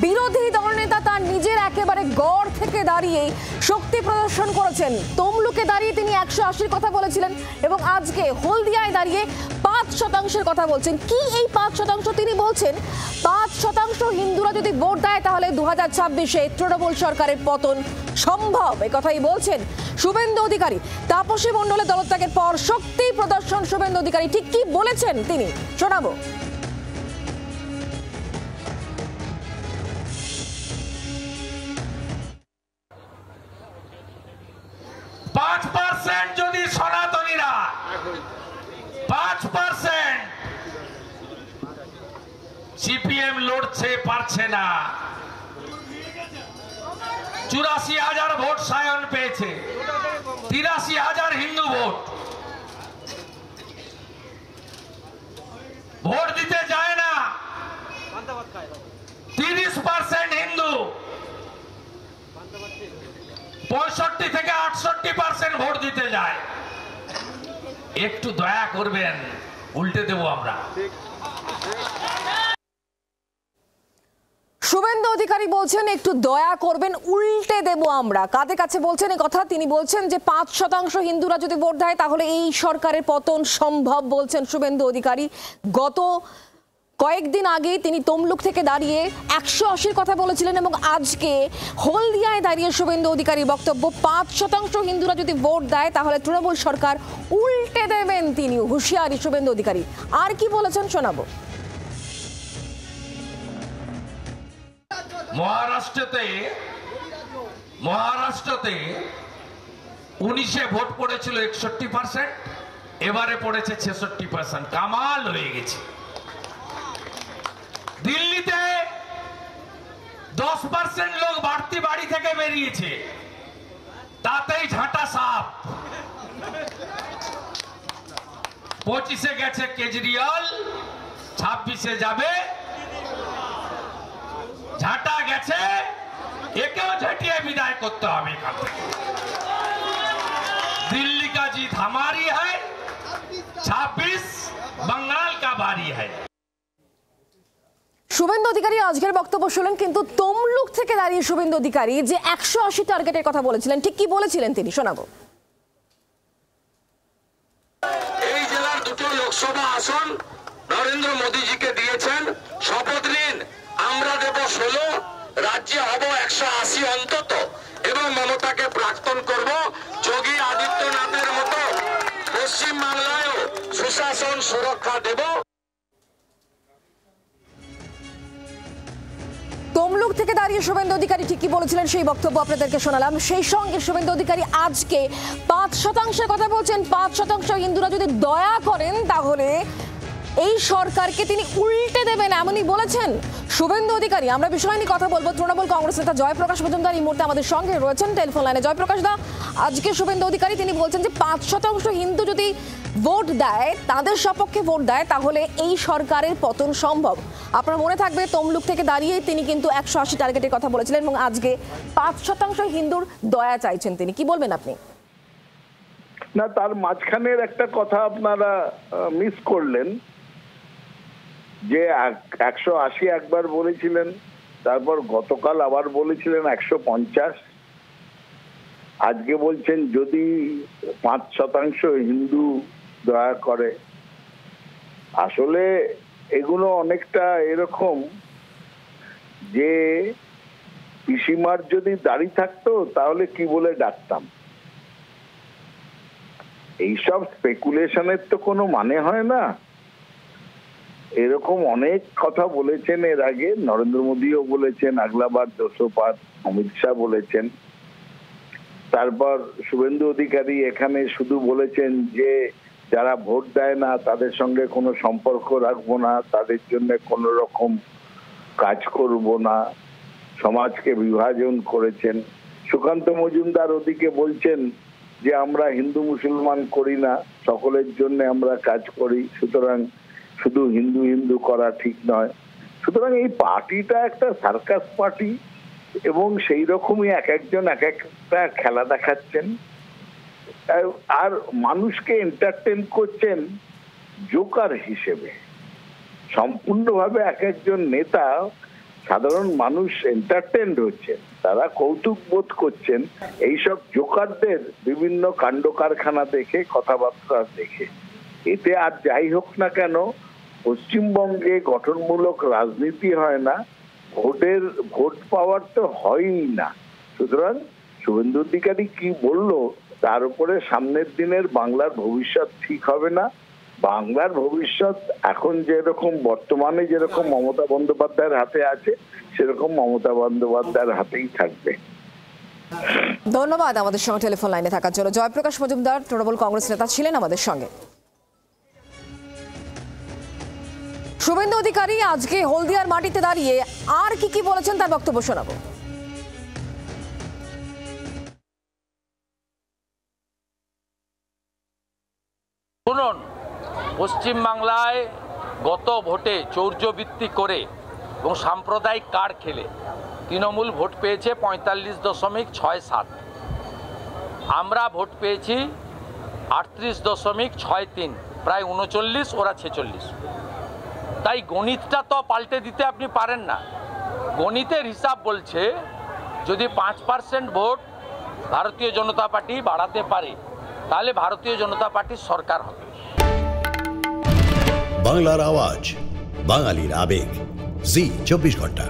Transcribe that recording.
বিরোধী দলনেতা তার নিজের একেবারে গড় থেকে দাঁড়িয়ে শক্তি প্রদর্শন করেছেন। তমলুকে দাঁড়িয়ে তিনি 180-র কথা বলেছিলেন এবং আজকে হলদিয়ায় দাঁড়িয়ে 5% কথা বলছেন। কি এই 5%? তিনি বলছেন 5% হিন্দুরা যদি ভোট দেয় তাহলে 2026-এ তৃণমূল সরকারের পতন সম্ভব। এই কথাই বলছেন শুভেন্দু অধিকারী। তাপসী মণ্ডলের দলত্যাগের পর শক্তি প্রদর্শন শুভেন্দু অধিকারী ঠিক কি বলেছেন তিনি শোনাবো। 5% যদি সনাতনীরা 5% সিপিএম লড়ছে পারছে না। 84,000 ভোট সায়ন পেয়েছে, 83,000 হিন্দু ভোট দিতে যায় না। 30% হিন্দু, 65 থেকে 68% ভোট দিতে যায়। একটু দয়া করবেন, উল্টে দেব আমরা। শুভেন্দু অধিকারী বলছেন একটু দয়া করবেন, উল্টে দেব আমরা। কাদের কাছে বলছেন এই কথা? তিনি বলছেন যে 5% হিন্দুরা যদি ভোট দেয় তাহলে এই সরকারের পতন সম্ভব বলছেন শুভেন্দু অধিকারী। গত কয়েকদিন আগে তিনি তমলুক থেকে দাঁড়িয়ে 180-র কথা বলেছিলেন এবং আজকে হলদিয়ায় দাঁড়িয়ে শুভেন্দু অধিকারীর বক্তব্য 5% হিন্দুরা যদি ভোট দেয় তাহলে তৃণমূল সরকার উল্টে দেবেন তিনি। হুঁশিয়ারি শুভেন্দু অধিকারী। আর কি বলেছেন শোনাবো। মহারাষ্ট্রতে 19-এ ভোট পড়েছিল 61%, এবারে পড়েছে 66%। কামাল হয়ে গেছে। দিল্লিতে 10% লোক বাড়তি বাড়ি থেকে বেরিয়েছে, তাতেই ঝাঁটা সাপ। 25-এ গেছে কেজরিওয়াল, 26-এ যাবে। ঝাঁটা গেছে, একেও ঝাঁটিয়ে বিদায় করতে হবে এখান থেকে। दिल्ली का जीत हमारी है, 26 बंगाल का बारी है। শুভেন্দু অধিকারী আজকের বক্তব্য শুনলেন, কিন্তু তমলুক থেকে দাঁড়িয়ে শুভেন্দু অধিকারী যে 180 টার্গেটের কথা বলেছিলেন ঠিক কি বলেছিলেন তিনি শোনাবো। এই জেলার দুটো লোকসভা আসন নরেন্দ্র মোদীজিকে দিয়েছেন। শপথ নিন, আমরা দেব 16, রাজ্যে হব 180 অন্তত, এবং মমতাকে প্রাক্তন করব। যোগী আদিত্যনাথের মতো পশ্চিম বাংলায়ও সুশাসন সুরক্ষা দেব। তমলুক থেকে দাঁড়িয়ে শুভেন্দু অধিকারী ঠিক কি বলেছিলেন সেই বক্তব্য আপনাদেরকে শোনালাম। সেই সঙ্গে শুভেন্দু অধিকারী আজকে 5% কথা বলছেন। 5% হিন্দুরা যদি দয়া করেন তাহলে এই সরকারকে তিনি উল্টে দেবেন এমনই বলেছেন শুভেন্দু অধিকারী। আমরা বিষয় নিয়ে কথা বলবো। তৃণমূল কংগ্রেস নেতা জয়প্রকাশ মজুমদার এই মুহূর্তে আমাদের সঙ্গে রয়েছেন টেলিফোন লাইনে। জয়প্রকাশ দা, আজকে শুভেন্দু অধিকারী তিনি বলছেন যে 5% হিন্দু যদি ভোট দেয়, তাদের সপক্ষে ভোট দেয়, তাহলে এই সরকারের পতন সম্ভব। আপনার মনে থাকবে তমলুক থেকে দাঁড়িয়ে তিনি কিন্তু 180 টার্গেটের কথা বলেছিলেন এবং আজকে 5% হিন্দুর দয়া চাইছেন তিনি। কি বলবেন আপনি? না, তার মাঝখানের একটা কথা আপনারা মিস করলেন যে 180 একবার বলেছিলেন, তারপর গতকাল আবার বলেছিলেন 150, আজকে বলছেন যদি 5% হিন্দু দয়া করে। আসলে এগুলো অনেকটা এরকম যে পিসিমার যদি দাড়ি থাকতো তাহলে কি বলে ডাকতাম। এইসব স্পেকুলেশনের তো কোনো মানে হয় না। এরকম অনেক কথা বলেছেন এর আগে, নরেন্দ্র মোদীও বলেছেন, আগলাবার 200 অমিত শাহ বলেছেন। তারপর শুভেন্দু অধিকারী এখানে শুধু বলেছেন যে যারা ভোট দেয় না তাদের সঙ্গে কোনো সম্পর্ক রাখবো না, তাদের জন্য কোনো রকম কাজ করব না, সমাজকে বিভাজন করেছেন। সুকান্ত মজুমদার ওদিকে বলছেন যে আমরা হিন্দু মুসলমান করি না, সকলের জন্য আমরা কাজ করি, সুতরাং শুধু হিন্দু হিন্দু করা ঠিক নয়। সুতরাং এই পার্টিটা একটা সার্কাস পার্টি এবং সেই রকমই এক একজন এক একটা খেলা দেখাচ্ছেন আর মানুষকে এন্টারটেন করছেন জোকার হিসেবে। সম্পূর্ণভাবে এক একজন নেতা সাধারণ মানুষ এন্টারটেন্ড হচ্ছেন, তারা কৌতুক বোধ করছেন এইসব জোকারদের বিভিন্ন কাণ্ড কারখানা দেখে, কথাবার্তা দেখে। এতে আর যাই হোক না কেন, পশ্চিমবঙ্গে গঠনমূলক রাজনীতি হয় না, ভোট পাওয়ার তো হয়ই না। সুতরাং শুভেন্দু অধিকারী কি বললো তার উপরে সামনের দিনের বাংলার ভবিষ্যৎ ঠিক হবে না। বাংলার ভবিষ্যৎ এখন যেরকম বর্তমানে যেরকম মমতা বন্দ্যোপাধ্যায়ের হাতে আছে, সেরকম মমতা বন্দ্যোপাধ্যায়ের হাতেই থাকবে। ধন্যবাদ আমাদের সঙ্গে টেলিফোন লাইনে থাকার জন্য। জয়প্রকাশ মজুমদার তৃণমূল কংগ্রেস নেতা ছিলেন আমাদের সঙ্গে। শুভেন্দু অধিকারী আজকে হলদিয়ার মাটিতে দাঁড়িয়ে আর কি বলেছেন তার বক্তব্য শোনাবো। শুনুন, পশ্চিমবাংলায় গত ভোটে চৌর্যবৃত্তি করে এবং সাম্প্রদায়িক কার্ড খেলে তৃণমূল ভোট পেয়েছে 45.67, আমরা ভোট পেয়েছি 38.63, প্রায় 39, ওরা 46। তাই গণিতটা তো পাল্টে দিতে আপনি পারেন না। গণিতের হিসাব বলছে যদি 5% ভোট ভারতীয় জনতা পার্টি বাড়াতে পারে তাহলে ভারতীয় জনতা পার্টির সরকার হবে। বাংলার আওয়াজ, বাঙালির আবেগ, জি 24 ঘন্টা।